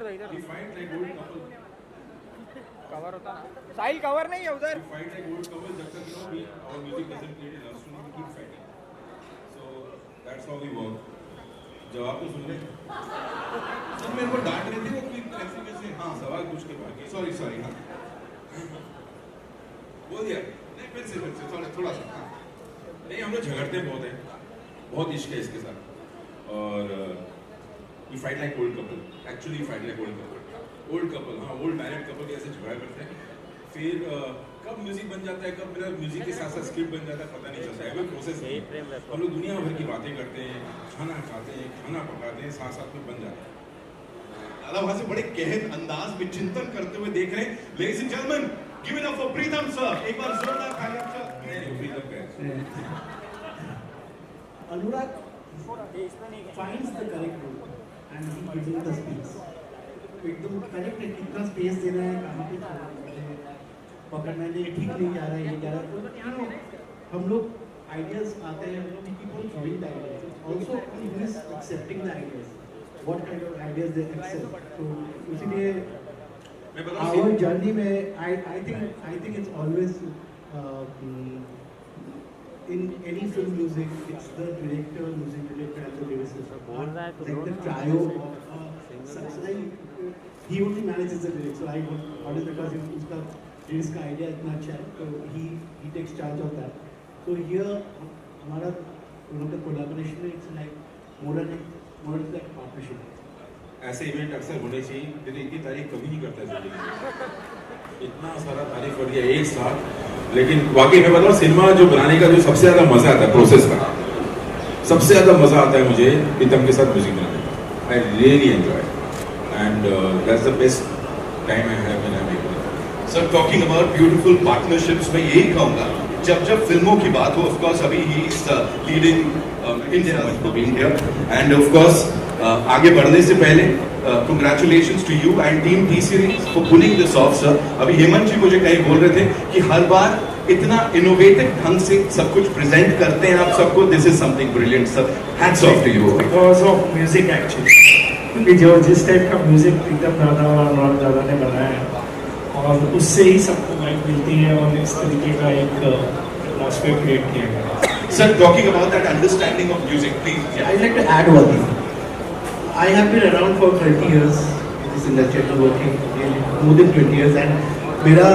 दो इधर We fight like old couple. Cover होता ना साहिल कवर नहीं है उधर We fight like old couple. जब तक our music doesn't create a love story, we keep fighting. So that's how we work. जवाब तो सुन ले। सब मेरे को डांट रहे थे वो कोई कैसे हाँ सवाल पूछ के बाकी सॉरी हाँ बोल दिया नहीं फिर से थोड़ा सा हाँ नहीं हम लोग झगड़ते बहुत हैं बहुत इश्क है इसके साथ और we fight like old couple actually fight like old couple हाँ old married couple ऐसे झगड़ा करते हैं फिर कब म्यूजिक बन जाता है कब मेरा म्यूजिक के साथ साथ स्क्रिप्ट बन जाता है पता नहीं चलता है वो प्रोसेस है हम लोग दुनिया भर की बातें करते हैं खाना खाते हैं खाना पकाते हैं साथ साथ में बन जाता है दादा वहां से बड़े गहन अंदाज में चिंतन करते हुए देख रहे हैं ladies and gentleman give it up for Pritam sir एक बार जोरदार ताली आप सब प्रीतम का Anurag finds the correct role and he gives it the space. एकदम करेक्ट है कितना स्पेस देना है कहाँ पे छोड़ना है पकड़ना है ठीक नहीं जा रहा है ये जा रहा है तो हम लोग आइडियाज आते हैं हम लोग people throwing the ideas also he is accepting the ideas what kind of ideas they accept तो इसीलिए our journey में I think it's always in any film music, it's the director, music director, and the lyricist. Like the trio of he only manages the lyrics. So I what is because उसका lyrics का idea इतना अच्छा है, so he takes charge of that. So here हमारा दोनों का collaboration में it's like more like partnership. ऐसे इवेंट अक्सर होने चाहिए तेरी इतनी तारीफ कभी नहीं करता जिंदगी में इतना सारा तारीफ कर दिया एक साथ लेकिन वाकई में बताऊं सिनेमा जो बनाने का जो सबसे ज्यादा मजा आता है प्रोसेस का सबसे ज्यादा मजा आता है मुझे प्रीतम के साथ म्यूजिक बनाने का I really enjoy and that's the best time I have when I make sir talking about beautiful partnerships में यही कहूंगा जब फिल्मों की बात हो ऑफ कोर्स अभी he is leading India and of course आगे बढ़ने से पहले congratulations to you and team T series for pulling this off sir अभी हेमंत जी मुझे कहीं बोल रहे थे कि हर बार इतना इनोवेटिव ढंग से सब कुछ प्रेजेंट करते हैं आप सबको this is something brilliant sir hats off to you because of music actually क्योंकि जो जिस टाइप का म्यूजिक प्रीतम दादा और अनुराग दादा ने बनाया है और उससे ही सबको वाइब मिलती है और इस तरीके का एक एटमॉस्फेयर क्रिएट किया गया sir talking about that understanding of music please I'd like to add one thing. I have been around for 30 years in this industry, working more than 20 years, and मेरा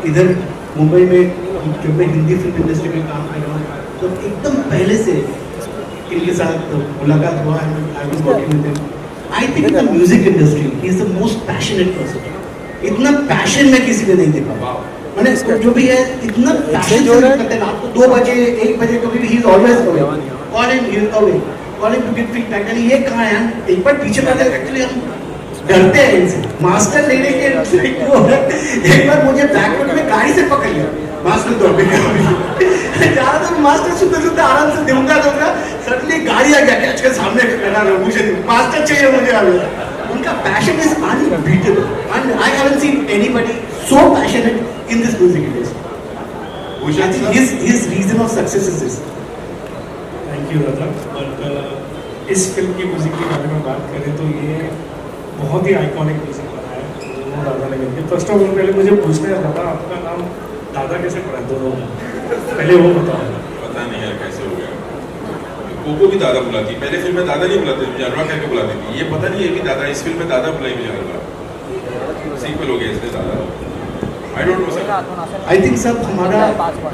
इधर मुंबई में जब मैं हिंदी फिल्म इंडस्ट्री में काम कर रहा हूँ तो एकदम पहले से इनके साथ मुलाकात हुआ है I was working with him I think in the music industry he is the most passionate person इतना पैशन मैं किसी में नहीं देखा मैंने जो भी है इतना पैशन से करते हैं रात को 2 बजे 1 बजे कभी भी he is always away calling here away calling to get feedback यानी ये कहाँ है एक बार पीछे पड़े एक्चुअली हम डरते हैं इनसे मास्टर लेने के एक बार मुझे बैकवर्ड में गाड़ी से पकड़ लिया मास्टर दौड़ पे जा रहा था मास्टर सुनते आराम से दूंगा सडनली गाड़ी आ गया कैच के सामने खड़ा रहा मुझे मास्टर चाहिए मुझे उनका passion is unbeatable and I haven't seen anybody so passionate in this music industry his reason of success is this thank you दादा बट इस फिल्म की म्यूजिक के बारे में बात करें तो ये बहुत ही आइकॉनिक म्यूजिक बना है दोनों दादा ने मिलकर फर्स्ट ऑफ ऑल पहले मुझे पूछना है दादा आपका नाम दादा कैसे पड़ा दोनों पहले वो बताओ पता नहीं यार कैसे हो गया कोको भी दादा बुलाती पहले फिल्म में दादा नहीं बुलाते मुझे अनुराग करके बुलाती थी ये पता नहीं है कि दादा इस फिल्म में दादा बुलाई मुझे अनुराग सीक्वल हो गया इसलिए दादा I don't know sir I think सब हमारा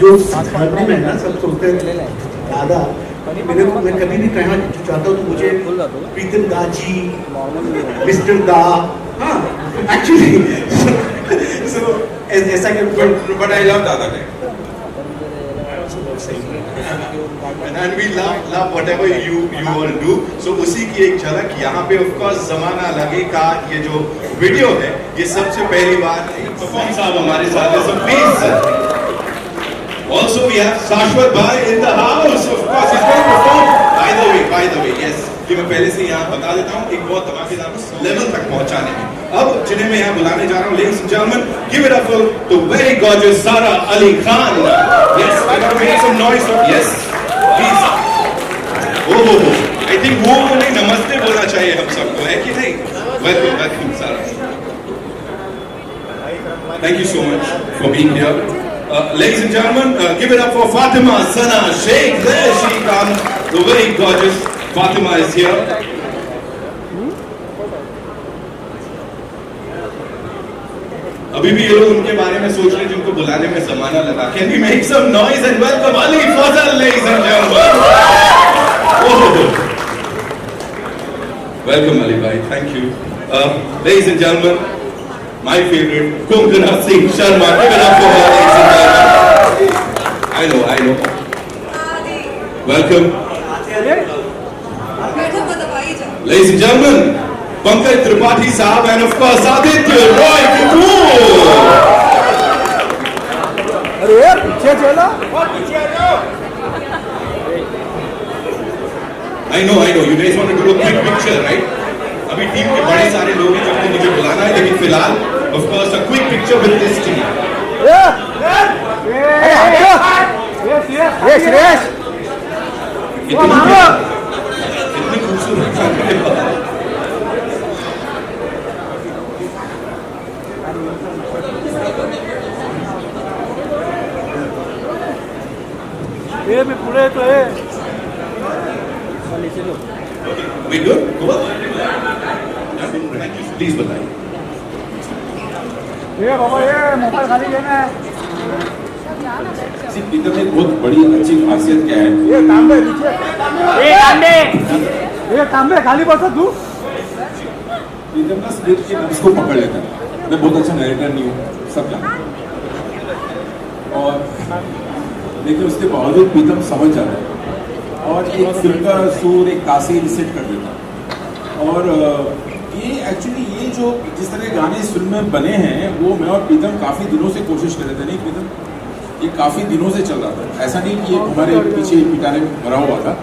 जो सिखाने में ना सब सोचते हैं दादा मेरे को मैं कभी भी कहना चाहता हूँ तो मुझे प्रीतम दा जी मिस्टर दा हाँ एक्चुअली सो ऐसा कि बट आई लव दादा ने and we love whatever you all do so उसी की एक झलक यहाँ पे of course जमाना लगे का ये जो वीडियो है ये सबसे पहली बार परफॉर्म साहब हमारे साथ है so please also we have Shashwat bhai in the house of course he's going to perform by the way yes कि मैं पहले से यहाँ बता देता हूँ एक बहुत धमाकेदार लेवल तक पहुँचाने में अब जिन्हें मैं यहाँ बुलाने जा रहा हूँ ladies and gentlemen give it up for the very gorgeous Sara Ali Khan yes I gotta make some noise yes please oh I think वो नहीं नमस्ते बोलना चाहिए हम सबको है कि नहीं welcome Sara Thank you so much for being here. Ladies and gentlemen, give it up for Fatima Sana Sheikh. There she comes. The very gorgeous Fatima is here. अभी भी ये लोग उनके बारे में सोच रहे हैं जिनको बुलाने में जमाना लगा. Can we make some noise and welcome Ali Fazal, ladies and gentlemen. Oh. Welcome Ali bhai. Thank you. Ladies and gentlemen, my favorite Konkana Singh Sharma. Give it up for her, ladies and gentlemen. I know. Welcome. Ladies and gentlemen, Pankaj Tripathi Saab and of course Aditya Roy Kapoor. अरे यार पीछे चलो पीछे आ जाओ. I know. You guys want to do a quick picture, right? अभी team के बड़े सारे लोग हैं जिनको मुझे बुलाना है, लेकिन फिलहाल of course a quick picture with this team. ये श्रेयस कितनी खूबसूरत. ये भी पूरे तो है. We good? Go on. Thank you. Please बताइए. ये बाबा ये मोबाइल खाली लेना है. प्रीतम एक बहुत बड़ी अच्छी खासियत क्या है? ये तांबे नीचे. ये तांबे खाली बस तू. प्रीतम ना स्क्रिप्ट के नब्ज को पकड़ लेता है. मैं बहुत अच्छा नरेटर नहीं हूँ, सब जानते हैं. और लेकिन उसके बावजूद प्रीतम समझ जाता है और एक फिल्म का सूर, एक तासीर सेट कर देता है. और ये एक्चुअली ये जो जिस तरह गाने इस फिल्म में बने हैं वो मैं और प्रीतम काफ़ी दिनों से कोशिश कर रहे थे. नहीं प्रीतम, ये काफ़ी दिनों से चल रहा था. ऐसा नहीं कि ये हमारे पीछे पिटाने में भरा हुआ था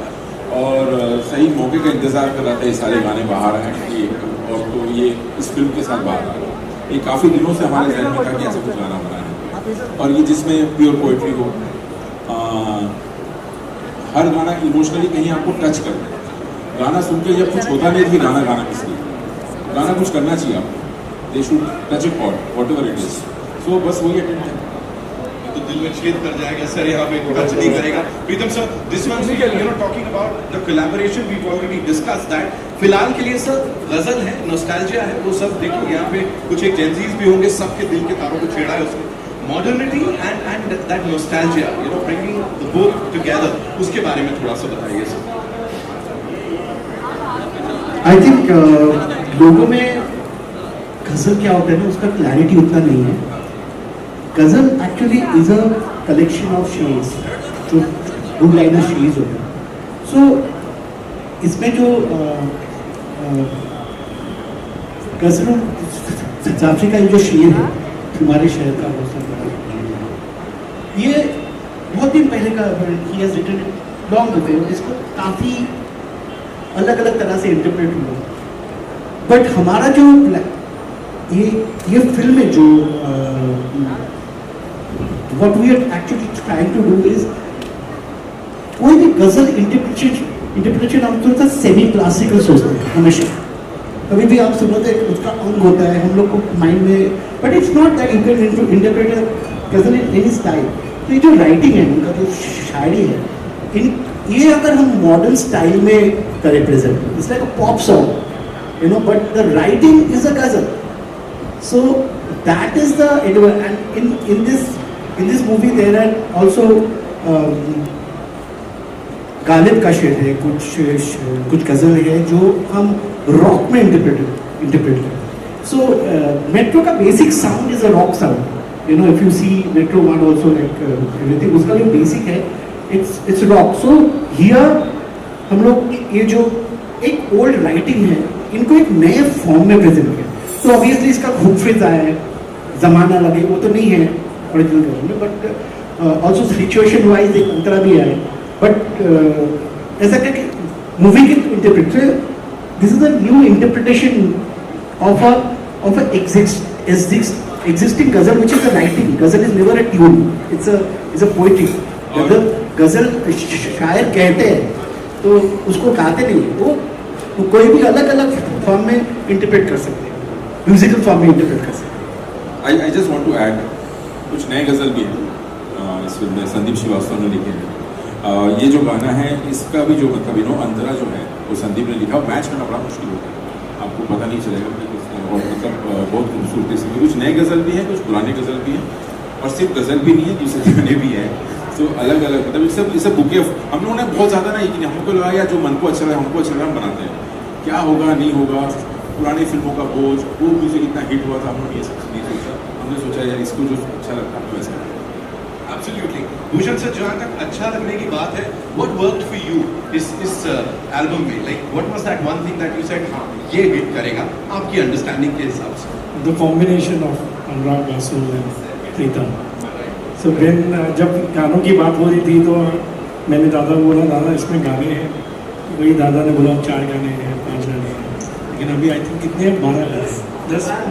और सही मौके का इंतज़ार कर रहा था ये सारे गाने बाहर आए कि और तो ये इस फिल्म के साथ बाहर आ रहा. ये काफ़ी दिनों से हमारे जहन में था कि ऐसा कुछ गाना बना है और ये जिसमें प्योर पोइट्री हो, हर गाना इमोशनली कहीं आपको टच कर दे. गाना सुन के जब कुछ होता नहीं कि गाना किस लिए, गाना कुछ करना चाहिए आपको. They should touch a pot whatever it is. So बस वही अटेम्प्ट है. तो दिल में छेद कर जाएगा सर, यहाँ पे टच नहीं करेगा. Pritam sir, this one talking about the collaboration we already discuss that. फिलहाल के लिए सर गजल है, नॉस्टैल्जिया है, वो सब देखो यहाँ पे कुछ एक जेंजीज भी होंगे, सबके दिल के तारों को छेड़ा है उसने. Modernity and that nostalgia, bringing the both together, उसके बारे में थोड़ा सा बताइए सर. आई थिंक लोगों में गजल क्या होता है ना, उसका क्लैरिटी उतना नहीं है. गजल actually is a collection of shares, जो टू लाइनर शेयर्स होते हैं. सो इसमें जो गजलों जाफरी का जो शेर है, तुम्हारे शहर का मौसम बड़ा, ये बहुत दिन पहले का he has written long ago. इसको काफ़ी अलग अलग तरह से इंटरप्रेट हुआ. बट हमारा जो ये फिल्म में जो what we are actually trying to do is, कोई भी गजल इंटरप्रिटेशन हम थोड़ा सा सेमी क्लासिकल सोचते हैं हमेशा. कभी भी आप सुनो तो उसका अंग होता है हम लोग को माइंड में, but it's not that you can interpret गजल इन एनी स्टाइल. तो ये जो राइटिंग है, उनका जो शायरी है, ये अगर हम मॉडर्न स्टाइल में करें present, it's like a pop song, but the writing is a ghazal. So that is the end in this movie there are also Ghalib का शेर है, कुछ गजल है जो हम रॉक में इंटरप्रेट करें. सो मेट्रो का basic sound is a rock sound. If you see Metro one also like everything, उसका जो बेसिक है इट्स रॉक. सो हियर हम लोग ये जो एक ओल्ड राइटिंग है, इनको एक नए फॉर्म में प्रेजेंट किया. तो ऑब्वियसली इसका खूब फ्रेज आया है, जमाना लगे वो तो नहीं है ओरिजिनल गजल में, बट ऑल्सो सिचुएशन वाइज एक अंतरा भी आया. बट ऐसा क्या कि मूवी के interpret, this is a new interpretation of a existing ghazal, which is a writing. Ghazal is never a tune. It's a poetry. गजल शायर कहते हैं तो उसको गाते नहीं, वो कोई भी अलग अलग फॉर्म में इंटरप्रेट कर सकते हैं, म्यूजिकल फॉर्म में इंटरप्रेट कर सकते हैं. I just want to add कुछ नए गज़ल भी हैं इस फिल्म में, संदीप श्रीवास्तव ने लिखे हैं। ये जो गाना है इसका भी जो मतलब अंतरा जो है वो संदीप ने लिखा, मैच करना बड़ा मुश्किल होता है, आपको पता नहीं चलेगा कि और मतलब बहुत खूबसूरती से कुछ नए गज़ल भी हैं, कुछ पुराने गज़ल भी हैं, और सिर्फ गज़ल भी नहीं है, दूसरे गाने भी हैं। तो अलग अलग मतलब ये सब बुके हम लोगों ने बहुत ज़्यादा ना कि हमको लगा यार जो मन को अच्छा लगा हमको अच्छा लगा हम बनाते हैं, क्या होगा नहीं होगा, पुरानी फिल्मों का बोझ, वो म्यूजिक इतना हिट हुआ था, हम लोग ये सब नहीं सोचा, हमने सोचा यार इसको जो अच्छा लगता है वैसा। Absolutely. भूषण सर, जहाँ तक अच्छा लगने की बात है, what worked for you इस एल्बम में? Like what was that one thing that you said हाँ ये हिट करेगा आपकी अंडरस्टैंडिंग के हिसाब से? The combination of Anurag Basu and Pritam. So when जब गानों की बात हो रही थी तो मैंने दादा को बोला दादा इसमें गाने हैं, वही दादा ने बोला 4 गाने हैं 5 गाने हैं, लेकिन अभी आई थिंक कितने 12 गाने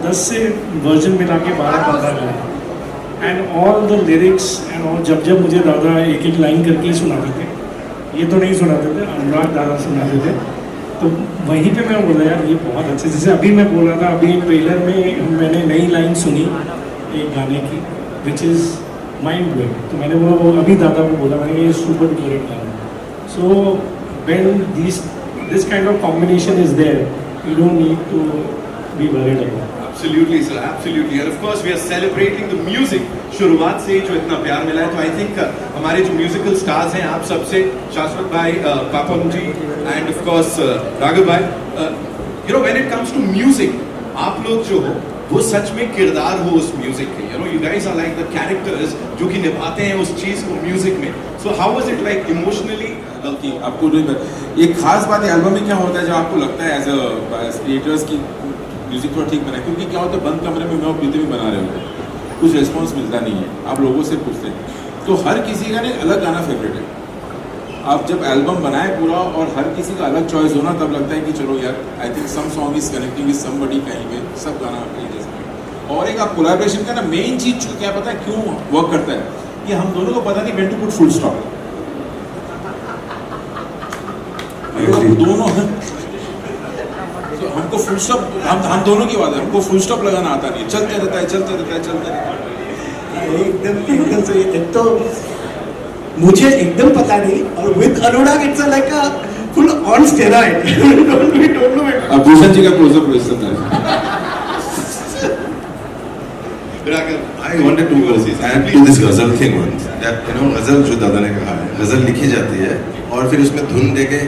10 से वर्जन मिला के 12-15 गाने and all the lyrics and all. जब मुझे दादा एक एक लाइन करके ही सुनाते थे, ये तो नहीं सुनाते थे, अनुराग दादा सुनाते थे, तो वहीं पे मैं बोला यार ये बहुत अच्छे, जैसे अभी मैं बोल रहा था अभी ट्रेलर में मैंने नई लाइन सुनी एक गाने की विच इज़ माइंड ब्लोइंग, तो मैंने बोला वो अभी दादा को बोला मैंने ये सुपर ग्रेट गाना। So when this kind of combination is there you don't need to be worried about. Absolutely sir, absolutely, and of course we are celebrating the music. शुरुआत से ही जो इतना प्यार मिला है, तो आई थिंक हमारे जो म्यूजिकल स्टार्स हैं आप सबसे, शाश्वत भाई, Papon ji and of course Raghav भाई, you know when it comes to music, आप लोग जो हो वो सच में किरदार हो उस म्यूजिक के, you know you guys are like the characters जो कि निभाते हैं उस चीज को म्यूजिक में। So how was it like emotionally? कि आपको जो एक खास बात है एल्बम में क्या होता है, जो आपको लगता है एज क्रिएटर्स की म्यूजिक थोड़ा ठीक बना है, क्योंकि क्या होता है बंद कमरे में मैं और प्रीति भी बना रहे होते हैं, कुछ रिस्पॉन्स मिलता नहीं है, आप लोगों से पूछते हैं, तो हर किसी का ना एक अलग गाना फेवरेट है। आप जब एल्बम बनाए पूरा और हर किसी का अलग चॉइस होना, तब लगता है कि चलो यार I think some song is connecting with somebody, कहीं पे सब गाना एक जैसा। और एक आप कोलैबोरेशन का ना मेन चीज क्या पता है क्यों वर्क करता है, कि हम दोनों को पता नहीं when to put full stop, दोनों तो हमको फुल स्टॉप, हम दोनों की बात है, हमको फुल स्टॉप लगाना आता नहीं, चलते रहता है चलते रहता है चलते रहता है। एकदम सही। एक तो मुझे एकदम पता नहीं, और with Anurag it's like a full on steroid, don't know it. अब भूषण जी का क्लोजअप ले सकते हैं। I wanted to add to this ghazal thing once, that you know ghazal जो दादा ने कहा है, ghazal लिखी जाती है और फिर उसमें धुन देके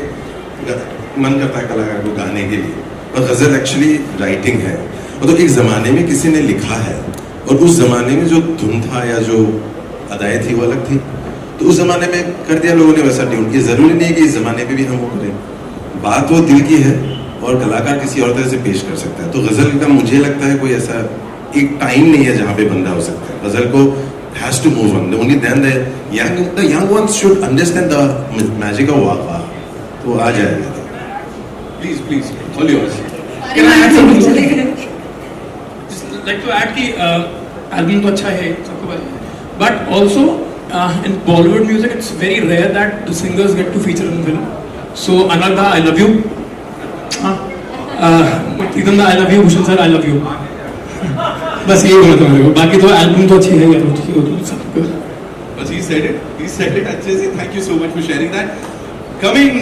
मन करता है कलाकार को गाने के लिए, और ग़ज़ल एक्चुअली राइटिंग है, और तो एक ज़माने में किसी ने लिखा है, और उस ज़माने में जो धुन था या जो अदाएँ थी वो अलग थी, तो उस ज़माने में कर दिया लोगों ने वैसा ट्यून। ये ज़रूरी नहीं है कि इस ज़माने में भी हम वो करें, बात वो दिल की है और कलाकार किसी और तरह से पेश कर सकता है। तो गज़ल का मुझे लगता है कोई ऐसा एक टाइम नहीं है जहाँ पे बंदा हो सकता है, गज़ल को has to move on, only then the young ones should understand the magic of वाह, तो आ जाएगा। Please, all yours. Can I add something? Just like to add कि album तो अच्छा है सबको पता है, but also in Bollywood music it's very rare that the singers get to feature in film. So Anurag da, I love you. Pritam da, I love you. Bhushan sir, I love you. बस यही बोला था मेरे को, बाकी तो album तो अच्छी है यार। But he said it अच्छे से। Thank you so much for sharing that. Coming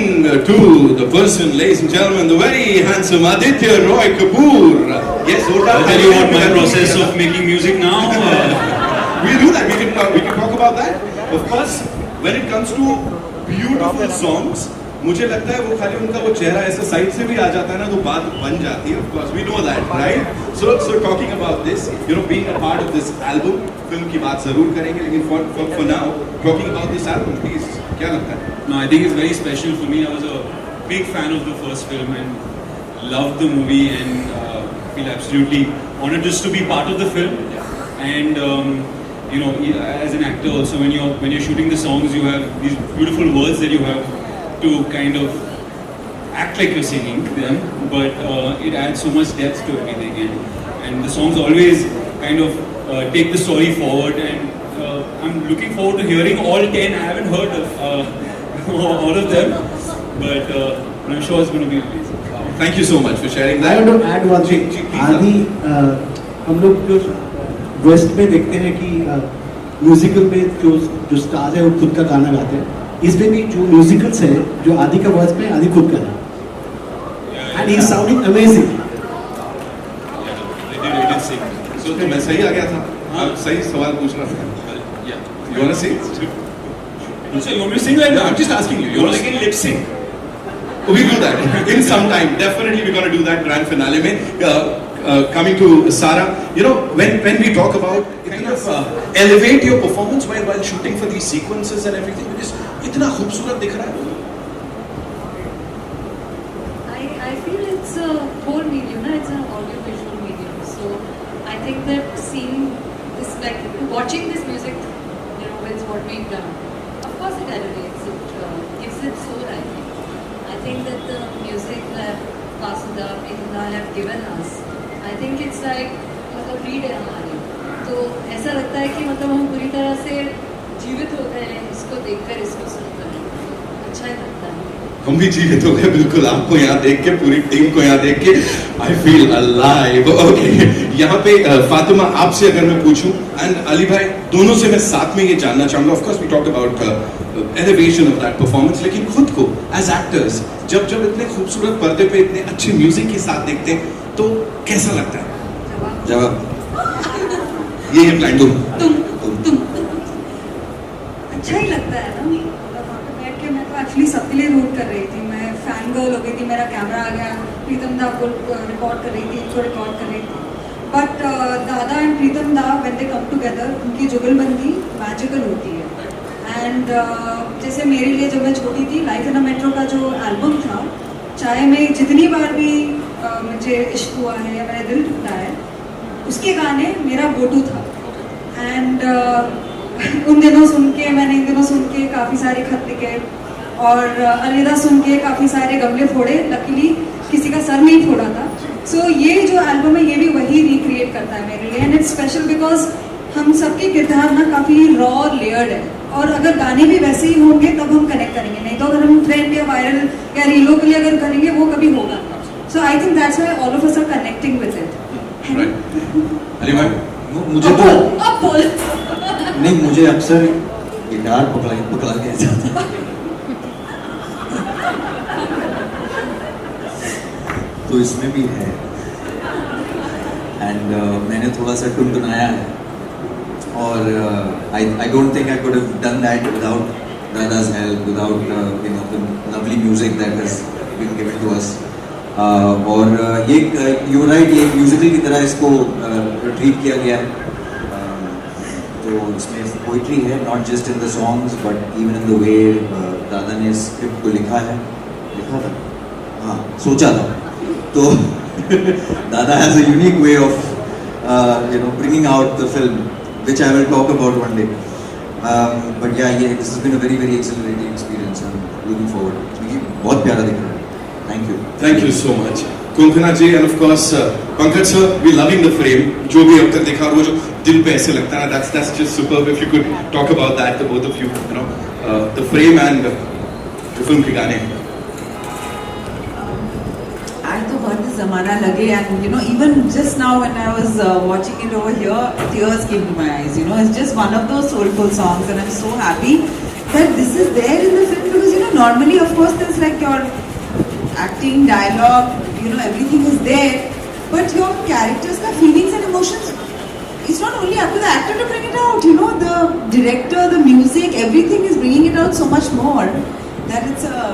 to the person, ladies and gentlemen, the very handsome Aditya Roy Kapoor. Yes, I'll tell you what my process of making music now. We'll do that. We can talk about that. Of course, when it comes to beautiful songs, मुझे लगता है वो खाली उनका वो चेहरा ऐसे side से भी आ जाता है ना, तो बात बन जाती है। Of course, we know that, right? So talking about this, you know, being a part of this album, film की बात जरूर करेंगे, लेकिन for now, talking about this album, please, क्या लगता है? No, I think it's very special for me. I was a big fan of the first film and loved the movie, and feel absolutely honored just to be part of the film. And you know, as an actor also, when you're shooting the songs, you have these beautiful words that you have to kind of act like you're singing them, but it adds so much depth to everything, and the songs always kind of take the story forward, and I'm looking forward to hearing all 10. I haven't heard of all of them, but I'm sure it's going to be amazing. Thank you so much for sharing I that. want to add one thing. आदि हम लोग जो waste में देखते हैं कि musical में जो स्टार है वो खुद का गाना गाते हैं, इसमें भी जो म्यूजिकल्स है जो आदि का वॉइस में आदि खुद का है, and he is sounding amazing. तो मैं सही आ गया था, आप सही सवाल पूछ रहा था। You wanna sing? So you want me to sing like that? I'm just asking you. You wanna like in lip sync. We'll do that in some time. Definitely, we're gonna do that grand finale. Mein, coming to Sara, you know, when we talk about kind of elevate your performance while shooting for these sequences and everything, because इतना खूबसूरत दिख रहा है। I feel it's a whole medium, no? It's an audio-visual medium. So I think that seeing this, like watching this music, you know, is what we've done. Of course, it elevates it, gives it soul. I think that the music that Vasudha, Pritam have given us, I think it's like मतलब read है हमारी, तो ऐसा लगता है कि मतलब हम पूरी तरह से जीवित हो गए हैं इसको देखकर, इसको सुनकर, अच्छा ही लगता है। हम भी जीवित हो गए बिल्कुल, आपको यहाँ देख के, पूरी टीम को यहाँ देख के आई फील अलाइव। ओके, यहाँ पे फातिमा आपसे अगर मैं पूछूं, एंड अली भाई, दोनों से मैं साथ में ये जानना चाहूंगा, of course we talked about elevation of that performance, लेकिन खुद को एज एक्टर्स जब इतने खूबसूरत पर्दे पे इतने अच्छे म्यूजिक के साथ देखते हैं तो कैसा लगता है? जवाब ये है प्लान। तुम अच्छा ही लगता है ना, वहाँ पे बैठ के। मैं तो एक्चुअली सबके लिए रूट कर रही थी, मैं फैन गर्ल हो गई थी, मेरा कैमरा आ गया, प्रीतम दा को रिकॉर्ड कर रही थी, इनको रिकॉर्ड कर रही थी। बट दादा एंड प्रीतम दा व्हेन दे कम टुगेदर, उनकी जुगलबंदी मैजिकल होती है। एंड जैसे मेरे लिए जब मैं छोटी थी, लाइफ इन अ मेट्रो का जो एल्बम था, चाहे मैं जितनी बार भी मुझे इश्क हुआ है या मेरा दिल टूटा है, उसके गाने मेरा गो टू था। एंड उन दिनों सुन के, मैंने इन दिनों सुन के काफ़ी सारे खत लिखे और अलविदा सुन के काफ़ी सारे गमले फोड़े, लकीली किसी का सर नहीं फोड़ा था। सो ये जो एल्बम है ये भी वही रिक्रिएट करता है मेरे लिए, एंड इट्स स्पेशल बिकॉज हम सबके किरदार ना काफ़ी रॉ और लेयर्ड है, और अगर गाने भी वैसे ही होंगे तब हम कनेक्ट करेंगे, नहीं तो अगर हम ट्रेंड या वायरल या रीलों के लिए अगर करेंगे वो कभी होगा। So I think that's why all of us are connecting with it. Ali भाई, मुझे तो अब बोल नहीं, मुझे अक्सर गिटार पकड़ा के जाता है, तो इसमें भी है। एंड मैंने थोड़ा सा टुनटुनाया है, और I don't think I could have done that without Dada's help, without you know, the lovely music that has been given to us. और ये you're right, ये म्यूजिकल की तरह इसको ट्रीट किया गया है। तो इसमें पोइट्री है, not just in the songs but even in the way दादा ने स्क्रिप्ट को लिखा था, हाँ सोचा था। तो दादा has a unique way of you know, bringing out the film, which I will talk about one day. But yeah, this has been a very very exhilarating experience. I'm looking forward. क्योंकि बहुत प्यारा दिख रहा है। Thank you so much, कुंकना ji, and of course Pankaj sir, we're loving the frame. जो भी अब तक देखा, वो जो दिल पे ऐसे लगता है, that's just superb. If you could talk about that, the both of you, you know, the frame and the film के गाने। आज तो बहुत ज़माना लगे, and you know, even just now when I was watching it over here, tears came to my eyes. You know, it's just one of those soulful songs, and I'm so happy that this is there in the film, because you know, normally of course there's like your acting, dialogue, you know, everything is there, but your characters' ka feelings and emotions, it's not only up to the actor to bring it out. You know, the director, the music, everything is bringing it out so much more that it's a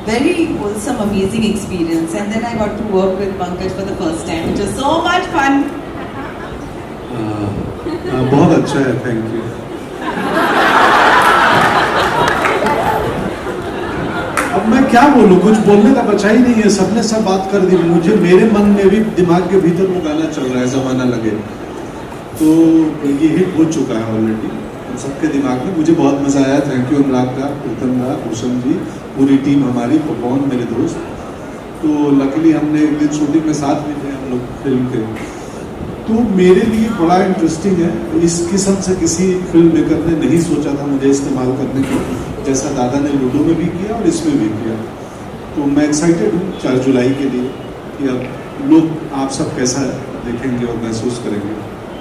very wholesome, amazing experience. And then I got to work with Pankaj for the first time, which was so much fun. बहुत अच्छा है, thank you. अब मैं क्या बोलूँ, कुछ बोलने का बचा ही नहीं है, सबने सब बात कर दी। मुझे मेरे मन में भी, दिमाग के भीतर वो गाना चल रहा है, ज़माना लगे, तो ये हिट हो चुका है ऑलरेडी सबके दिमाग में। मुझे बहुत मज़ा आया, थैंक यू अनुराग का, प्रीतम दा, भूषण जी, पूरी टीम हमारी, पवन मेरे दोस्त। तो लकीली हमने एक दिन शूटिंग में साथ में थे हम लोग फिल्म के, तो मेरे लिए बड़ा इंटरेस्टिंग है। इस किस्म से किसी फिल्म मेकर ने नहीं सोचा था मुझे इस्तेमाल करने को, जैसा दादा ने लूडो में भी किया और इसमें भी किया। तो मैं एक्साइटेड हूँ 4 जुलाई के लिए कि अब लोग आप सब कैसा देखेंगे और महसूस करेंगे।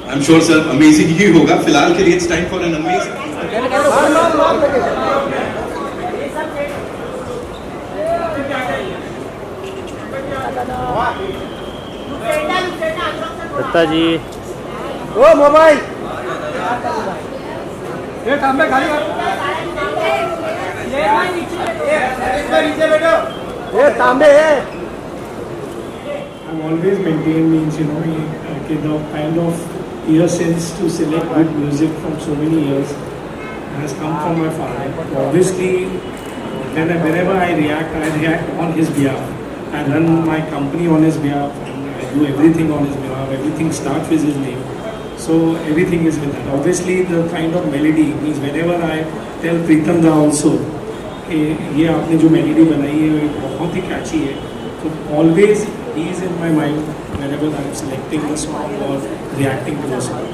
I am sure sir amazing ही होगा. फिलहाल के लिए it's time for an amazing. Datta ji ओ मोबाइल ये तांबे खाली कर नीचे बैठो ये तांबे है. I've always maintained means the kind of ear sense to select good music from so many years has come from my father. Obviously, whenever I react on his behalf. I run my company on his behalf. I do everything on his behalf. Everything starts with his name. So everything is with that. Obviously, the kind of melody means whenever I tell Pritam Da also, ये आपने जो melody बनाई है ये बहुत ही catchy है. So always he is in my mind whenever I am selecting the song or reacting to the song.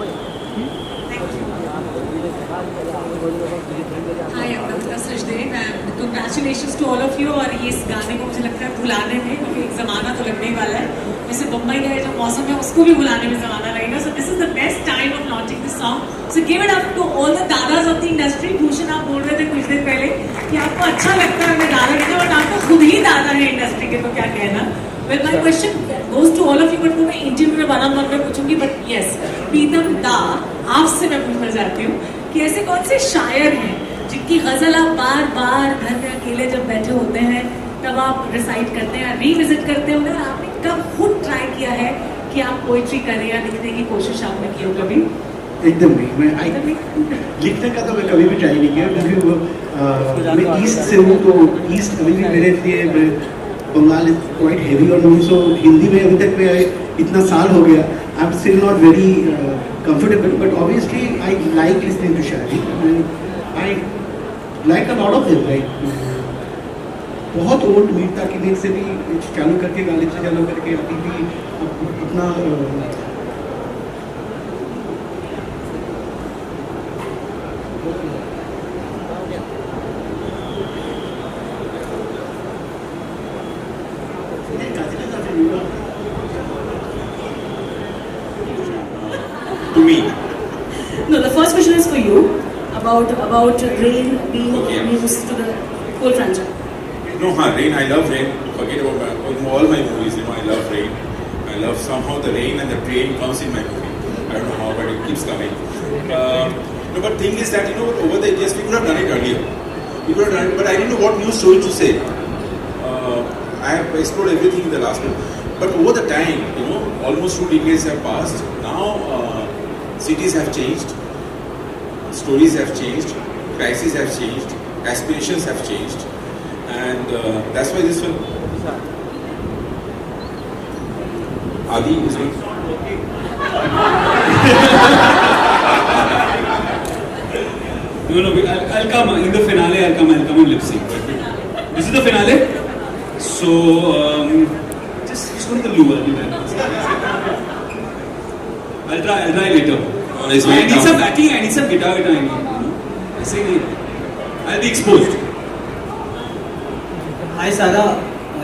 Hi, I'm Navita Sachdev and congratulations to all of you. और ये इस गाने को मुझे लगता है भुलाने में क्योंकि एक ज़माना तो लगने ही वाला है. जैसे बम्बई का जो मौसम है उसको भी भुलाने में ज़माना लगेगा. So this is the best time of launching this song. So give it up to all the dadas of the industry. Bhushan आप बोल रहे थे कुछ दिन पहले कि आपको अच्छा लगता है हमें दादा कहते हैं, बट आप तो खुद ही दादा है इंडस्ट्री के, तो क्या कहना. Well, my question goes to all of you, but मैं इंटरव्यू में बना मन में पूछूंगी. बट yes, प्रीतम दा आपसे मैं पूछना चाहती हूँ कि ऐसे कौन से शायर हैं जिनकी गजल आप बार बार घर में अकेले जब बैठे होते हैं तब आप रिसाइट करते हैं, रीविजिट करते होंगे. आपने कब खुद ट्राई किया है कि आप पोइट्री करें या लिखने की कोशिश आपने की हो कभी? एकदम नहीं. लिखने का तो मैं कभी भी ट्राई नहीं किया क्योंकि मैं ईस्ट से हूँ, तो ईस्ट कभी भी मेरे लिए बंगाल इज क्वाइट हेवी और मी. सो हिंदी में अभी तक मैं इतना साल हो गया, I am still not very comfortable, but obviously I like listening to shayari. I like a lot of them. Like बहुत ओल्ड मीठा की देर से भी चालू करके गालिब से चालू करके अभी भी अपना To me. No, the first question is for you about Rain being used to the whole franchise. No, Rain. I love Rain. Forget about all my movies. I love Rain. I love somehow the rain and the train comes in my movie. I don't know how, but it keeps coming. No, but thing is that over the years we could have done it earlier. We could have done it, but I didn't know what new story to say. I have explored everything in the last one, but over the time, almost 2 decades have passed. Now cities have changed, stories have changed, crises have changed, aspirations have changed, and that's why this film. Adi is going. No, I'll come in the finale. I'll come in lip sync. This is the finale. So just go to the loo. I'll try later. I need some backing. I need some guitar. I'll be exposed. Hi Sara,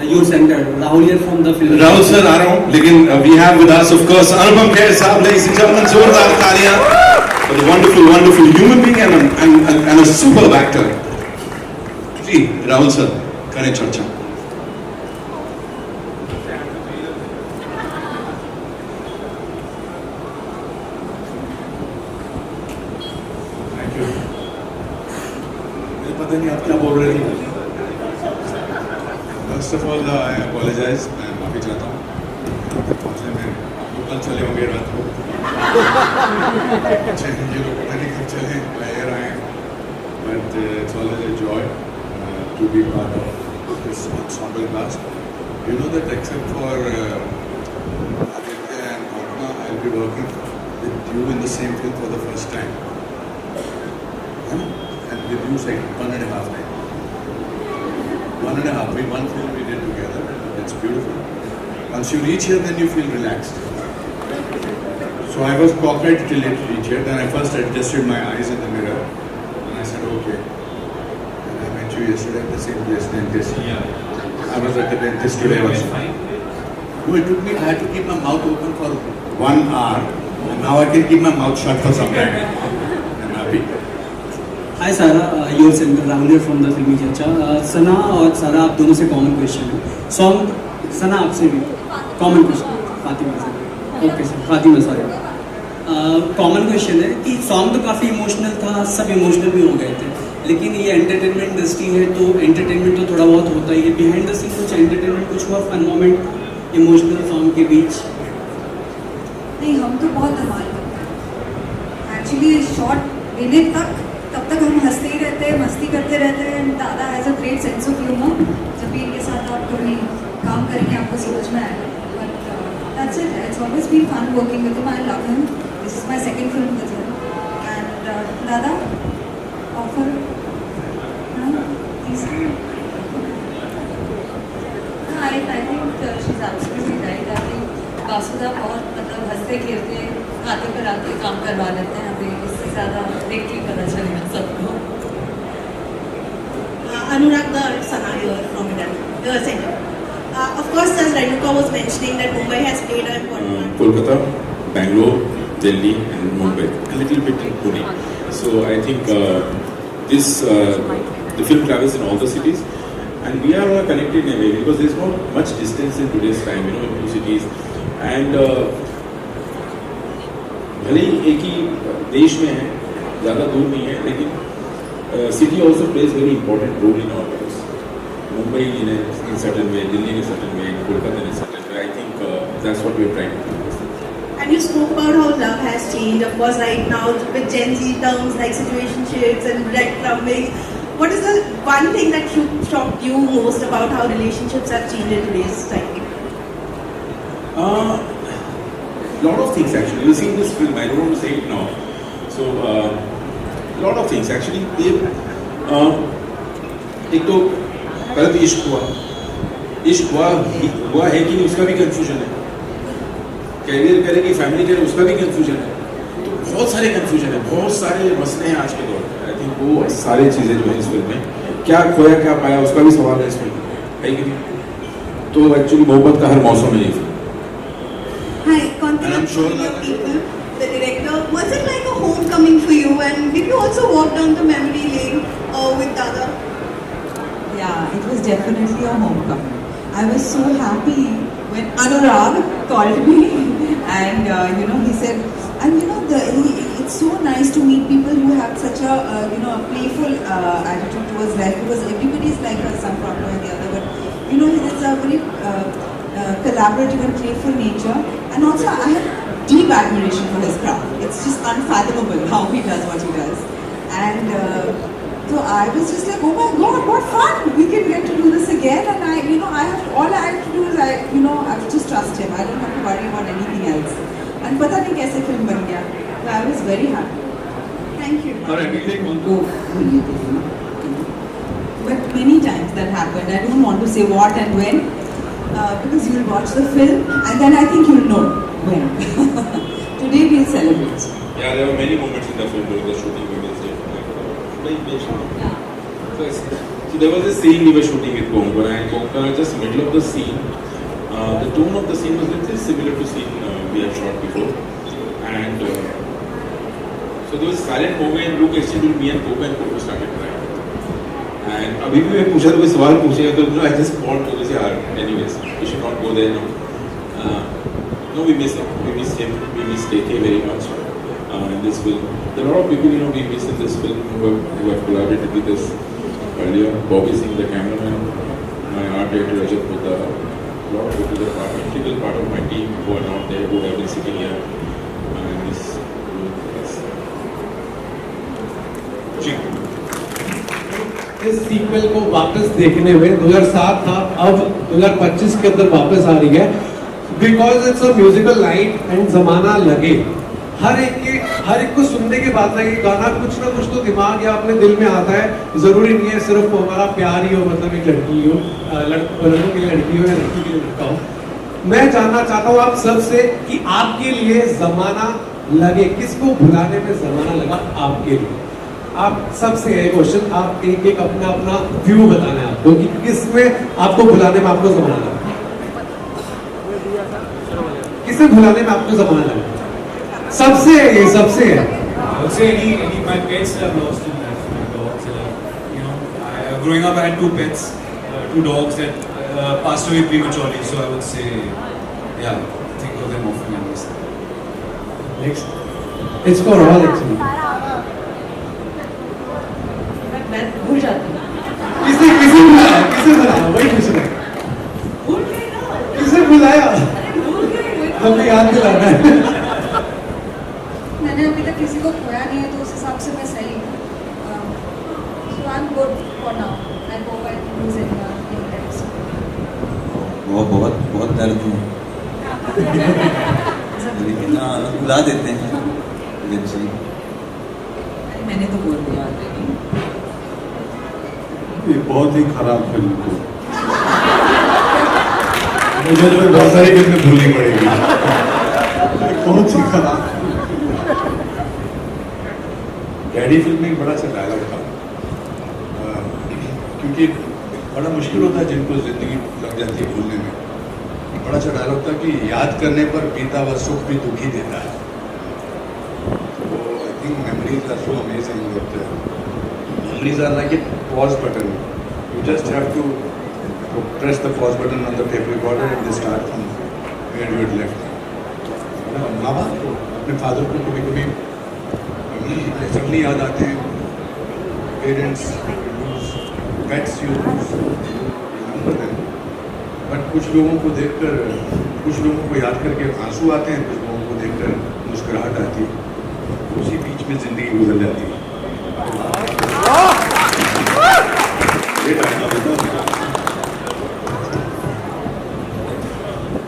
your center. Rahul here from the film. Rahul sir आ रहा हूँ, लेकिन we have with us of course Anupam Kher साहब, ladies and gentlemen, जोरदार तालियां for the wonderful human being and a superb actor. जी Rahul sir करें चर्चा. पता नहीं आप क्या बोल रहे थे. First of all, I apologize. मैं माफी चाहता हूँ. मैं कल चले होंगे रात को. ये लोग पता नहीं कब चले. Here I am. But it's always a joy to be part of this ensemble cast. You know that except for Aditya and Bhavna, I'll be working with you in the same film for the first time. And with you second 1.5 times. 1.5. One film we did together. It's beautiful. Once you reach here, then you feel relaxed. So I was cockeyed till it reached here. Then I first adjusted my eyes in the mirror, and I said, okay. And I met you yesterday at the same place, dentist. Yeah. I was at the dentist today also. No, it took me. I had to keep my mouth open for 1 hour. And now I can keep my mouth shut for some time. I'm happy. हाय सारा, your centre Rahul here from the फिल्मी चर्चा। सना और सारा आप दोनों से common question है। Song सना आपसे भी कॉमन क्वेश्चन, फातिमा से। Okay sir, Fatima sorry. Common question है कि सॉन्ग तो काफ़ी इमोशनल था, सब इमोशनल भी हो गए थे, लेकिन ये एंटरटेनमेंट इंडस्ट्री है तो एंटरटेनमेंट तो थोड़ा बहुत होता ही है। बिहाइंड द सीन कुछ एंटरटेनमेंट, कुछ हुआ फन मोमेंट इमोशनल सॉन्ग के बीच? नहीं, हम तो बहुत धमाल करते हैं एक्चुअली। शॉट देने तब तक हम हंसते ही रहते हैं, मस्ती करते रहते हैं। दादा has a great sense of humour. जब भी इनके साथ आप कभी काम करेंगे आपको समझ में आएगा। But that's it, it's always been fun working with him. I love him. This is my second film with him. And Dada offer I think she's absolutely right. I think Vasuda बहुत मतलब हंसते खेलते खाते पर आते काम करवा लेते हैं। अभी इससे ज़्यादा देख के पता चलेगा सबको। Anurag the Sana here from the center. Of course, as Renuka was mentioning, that Mumbai has played an important role. Kolkata, Bangalore, Delhi, and Mumbai. A little bit in Pune. So I think the film travels in all the cities, and we are connected in a way because there is not much distance in today's time, in two cities. And भले ही एक ही देश में है, ज़्यादा दूर नहीं है, लेकिन city also plays very important role in our lives. Mumbai in a certain way, Delhi in a certain way, Kolkata in a certain way. I think that's what we are trying to do. And you spoke about how love has changed. Of course, right now with Gen Z terms like situationships and breadcrumbing, what is the one thing that shocked you most about how relationships have changed in today's time? Lot of things actually. You've seen this film. I don't want to say it now. So, lot of things actually. एक तो पहले तो इश्क हुआ है कि नहीं उसका भी कंफ्यूजन है। कैरियर करे कि फैमिली करे उसका भी कंफ्यूजन है। तो बहुत सारे कंफ्यूजन है, बहुत सारे मसले हैं आज के दौर में। आई थिंक वो सारी चीज़ें जो है इस फिल्म में, क्या खोया क्या पाया उसका भी सवाल है इस फिल्म में, है कि नहीं? तो एक्चुअली मोहब्बत का हर मौसम है ये film. Hi, content people, the director. Was it like a homecoming for you? And did you also walk down the memory lane with Dada? Yeah, it was definitely a homecoming. I was so happy when Anurag called me and he said, and it's so nice to meet people who have such a a playful attitude towards life, because everybody is like some problem or the other, but it's a very collaborative and playful nature. And also I have deep admiration for his craft. It's just unfathomable how he does what he does. And so I was just like, oh my God, what fun! We can get to do this again. And all I have to do is I have to just trust him. I don't have to worry about anything else. And पता नहीं कैसे film बन गया. So I was very happy. Thank you. और anything want to? But many times that happened. I don't want to say what and when, because you'll watch the film and then I think you'll know when. Today we'll celebrate. Yeah, there were many moments in the film during the shooting we will say. So there was a scene we were shooting with Konkona, and Konkona just middle of the scene. The tone of the scene was little similar to scene we had shot before, and so there was a silent moment. Look exchanged with me and Coco started crying. And अभी भी मैं पूछा तो कोई सवाल पूछेगा तो I just called Coco say, anyways, we should not go there now. No, we miss him. We miss him. We miss KK very much. In this film, there are a lot of people we miss in this film who have collaborated with us earlier. Bobby Singh, the cameraman, my art director Rajat Buddha, a lot of people are integral part of my team who are not there, who have been sitting here in this room with us. इस sequel को वापस देखने में 2007 था, अब 2025 के अंदर वापस आ रही है, because it's a musical night and जमाना लगे। हर एक को सुनने के बाद लगे गाना कुछ ना कुछ तो दिमाग या अपने दिल में आता है। जरूरी नहीं है सिर्फ हमारा प्यार ही हो, मतलब एक लड़की हो, लड़कों के लिए लड़की हो या लड़की के लिए लड़का हो। मैं जानना चाहता हूँ आप सबसे कि आपके लिए जमाना लगे, किसको भुलाने में जमाना लगा आपके लिए? आप सबसे ये क्वेश्चन, आप एक अपना व्यू बताना है आपको कि किसमें आपको भुलाने में आपको जमाना लगा, किसे भुलाने में आपको जमाना लगा? सबसे है ये, सबसे है. I would say any my pets that I've lost in life, my dogs. Growing up, I had 2 pets, 2 dogs that passed away prematurely. So I would say, yeah, think of them often and miss them. Next. It's for all actually. मैं भूल जाती हूँ. किसे बुलाया वही पूछ रहे हैं. किसे बुलाया हमें याद दिलाना है. मैंने अभी तक किसी को खोया नहीं है तो उस हिसाब से मैं सही हूँ. So I'm good for now. I hope I don't lose anyone. बहुत दर्द हूँ. लेकिन बुला देते हैं eventually. मैंने तो बोल दिया ऑलरेडी. ये बहुत ही खराब फिल्म थी. मुझे तो बहुत सारी फिल्में भूलनी पड़ेगी. बहुत ही खराब. डैडी फिल्म में एक बड़ा सा डायलॉग था, क्योंकि बड़ा मुश्किल होता है जिनको जिंदगी लग जाती है भूलने में. बड़ा सा डायलॉग था कि याद करने पर बीता हुआ सुख भी दुख ही देता है. तो I think memories are so amazing that memories are like a pause button. You just have to press the pause button on the tape recorder and they start from where you had left. माँ बाप को, अपने father को कभी कभी सबनी याद आते हैं. Parents, pets you remember them. But कुछ लोगों को देखकर, कुछ लोगों को याद करके आंसू आते हैं, कुछ लोगों को देखकर मुस्कुराहट आती है. उसी बीच में जिंदगी गुजर जाती है.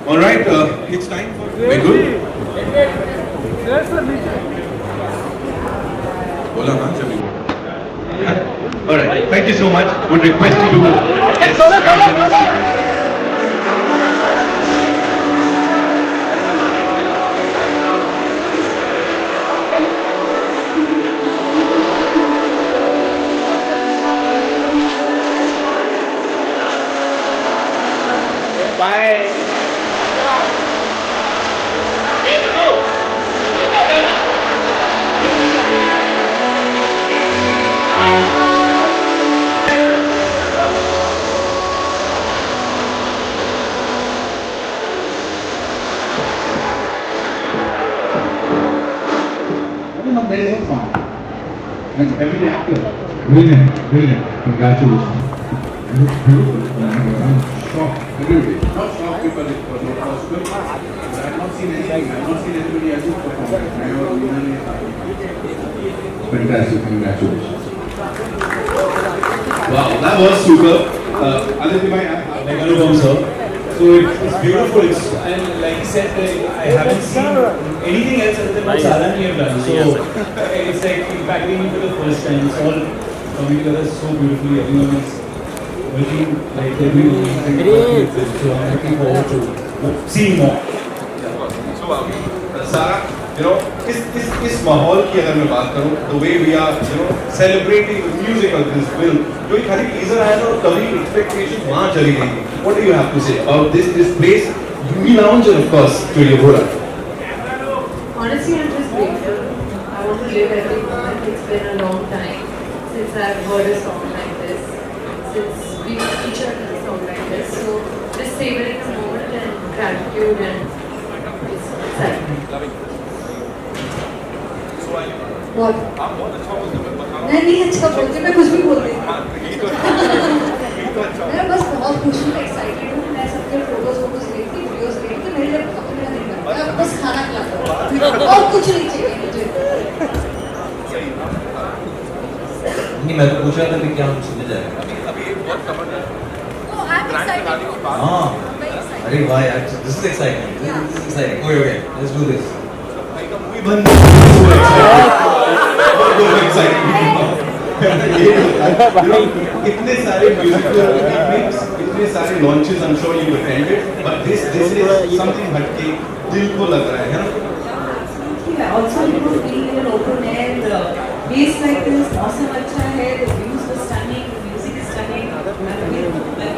All right, it's time for. We're good. बोला ना चलिए. All right, thank you so much. Would request you to. And every actor, brilliant, congratulations. You look beautiful. I'm shocked. Everybody, not shocked because it was not possible. But I have not seen anything. I have not seen anybody else perform. Fantastic, congratulations. Wow, that was super. Aditya, sir. So it's beautiful. And like you said, I haven't seen anything else other than what Saran have done. So it's like impacting me for the first time. It's all coming together so beautifully. Everyone is working like they're doing amazing. So I'm looking forward to seeing more. Sara, इस माहौल की अगर मैं बात करूं, the way we are, celebrating the music of this film, जो एक खाली teaser आया था और तभी expectation वहाँ चली गई. What do you have to say about this place, Yumi Lounge, and of course, Studio Bora? Honestly, I'm just grateful. I want to live every moment. It's been a long time since I've heard a song like this, since we featured a song like this. So just savoring the moment and gratitude and it's exciting. बहुत मैं नहीं अच्छा बोलती, मैं कुछ भी बोल देती हूँ. मैं बस बहुत खुश हूँ, एक्साइटेड हूँ. मैं सबके फोटोज देखती, वीडियोस देखती. मेरे लिए अपने नहीं करता, मैं बस खाना खिलाता हूँ और कुछ नहीं चाहिए मुझे. नहीं, मैं तो पूछ रहा था कि क्या हम सुनने जाएंगे. हाँ, अरे वाह यार, this is exciting. This is exciting. Okay, let's do this. इतने सारे म्यूजिकल रीमेक्स, इतने सारे launches, I'm sure you attended, but this is something हटके दिल को लग रहा है ना? Also, being in an open air, place like this, awesome, अच्छा है. The views were stunning, the music is stunning.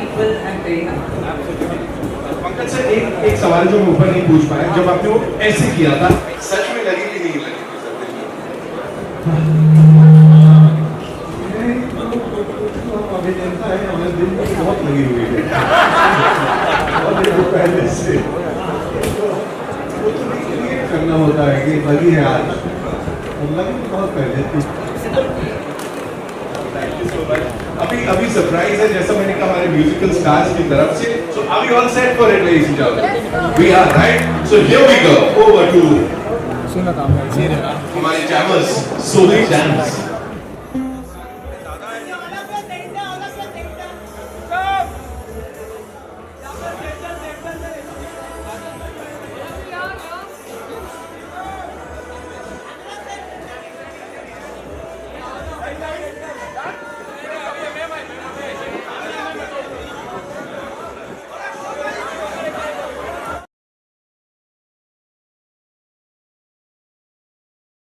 People, I'm very happy. Pankaj sir, एक सवाल जो मैं ऊपर नहीं पूछ पाया, जब आपने वो ऐसे किया था, सच में लगी अभिनेता है, हमें दिल में बहुत लगी हुई है और ये पहले से वो तो क्रिएट करना होता है कि लगी है आज, और लगी बहुत पहले थी। अभी सरप्राइज है, जैसा मैंने कहा हमारे म्यूजिकल स्टार्स की तरफ से। So are we all set for it ladies and gentleman? We are, right? So here we go, over to सुना काम है, हमारे जैमर्स, सोलर जैम्स।